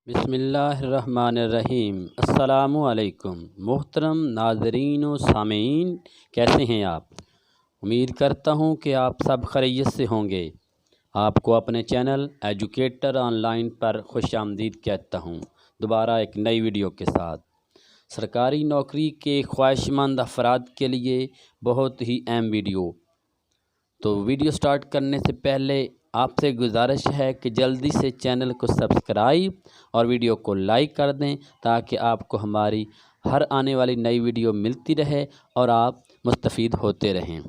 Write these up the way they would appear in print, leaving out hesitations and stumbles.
بسم اللہ الرحمن الرحیم۔ السلام علیکم محترم ناظرین و سامعین، کیسے ہیں آپ؟ امید کرتا ہوں کہ آپ سب خیریت سے ہوں گے۔ آپ کو اپنے چینل ایجوکیٹر آن لائن پر خوش آمدید کہتا ہوں، دوبارہ ایک نئی ویڈیو کے ساتھ۔ سرکاری نوکری کے خواہشمند افراد کے لیے بہت ہی اہم ویڈیو۔ تو ویڈیو سٹارٹ کرنے سے پہلے آپ سے گزارش ہے کہ جلدی سے چینل کو سبسکرائب اور ویڈیو کو لائک کر دیں تاکہ آپ کو ہماری ہر آنے والی نئی ویڈیو ملتی رہے اور آپ مستفید ہوتے رہیں۔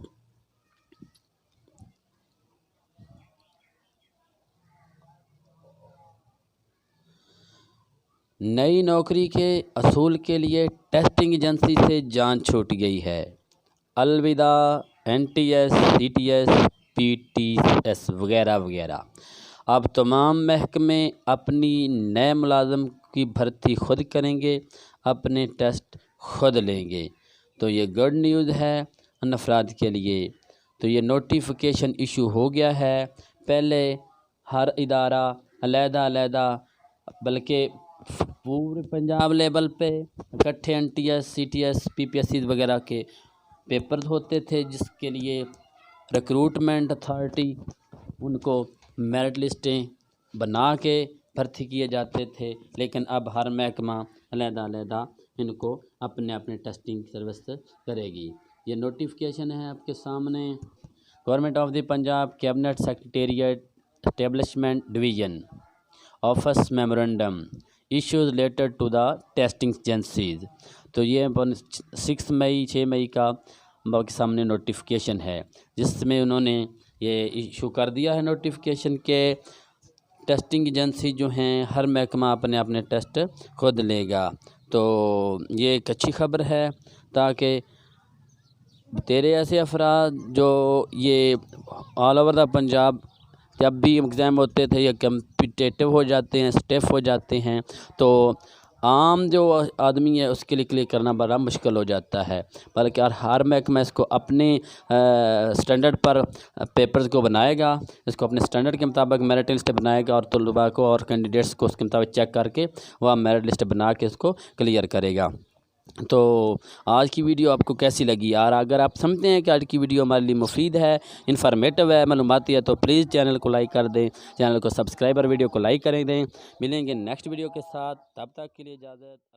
نئی نوکری کے اصول کے لیے ٹیسٹنگ ایجنسی سے جان چھوٹ گئی ہے۔ الوداع NTS CTS PTS وغیرہ وغیرہ۔ اب تمام محکمے اپنی نئے ملازم کی بھرتی خود کریں گے، اپنے ٹیسٹ خود لیں گے۔ تو یہ گڈ نیوز ہے ان افراد کے لیے۔ تو یہ نوٹیفیکیشن ایشو ہو گیا ہے۔ پہلے ہر ادارہ علیحدہ بلکہ پورے پنجاب لیول پہ اکٹھے NTS CTS PPSC وغیرہ کے پیپرز ہوتے تھے، جس کے لیے ریکروٹمنٹ اتھارٹی ان کو میرٹ لسٹیں بنا کے بھرتی کیے جاتے تھے، لیکن اب ہر محکمہ علیحدہ ان کو اپنے ٹیسٹنگ سروس کرے گی۔ یہ نوٹیفیکیشن ہے آپ کے سامنے۔ Government of the Punjab cabinet secretariat establishment division office memorandum issues related to the testing agencies. تو یہ 6 مئی کا آپ کے سامنے نوٹیفیکیشن ہے، جس میں انہوں نے یہ ایشو کر دیا ہے نوٹیفیکیشن کے ٹیسٹنگ ایجنسی جو ہیں ہر محکمہ اپنے ٹیسٹ خود لے گا۔ تو یہ ایک اچھی خبر ہے، تاکہ تیرے ایسے افراد جو یہ آل اوور دا پنجاب جب بھی ایگزام ہوتے تھے یہ کمپیٹیٹو ہو جاتے ہیں، اسٹیف ہو جاتے ہیں، تو عام جو آدمی ہے اس کے لیے کلیئر کرنا بڑا مشکل ہو جاتا ہے، بلکہ ہر محکمہ اس کو اپنے سٹینڈرڈ پر پیپرز کو بنائے گا، اس کو اپنے سٹینڈرڈ کے مطابق میرٹ لسٹ بنائے گا، اور طلباء کو اور کینڈیڈیٹس کو اس کے مطابق چیک کر کے وہ میرٹ لسٹ بنا کے اس کو کلیئر کرے گا۔ تو آج کی ویڈیو آپ کو کیسی لگی؟ اور اگر آپ سمجھتے ہیں کہ آج کی ویڈیو ہمارے لیے مفید ہے، انفارمیٹو ہے، معلوماتی ہے، تو پلیز چینل کو لائک کر دیں، چینل کو سبسکرائب اور ویڈیو کو لائک کریں دیں۔ ملیں گے نیکسٹ ویڈیو کے ساتھ، تب تک کے لیے اجازت۔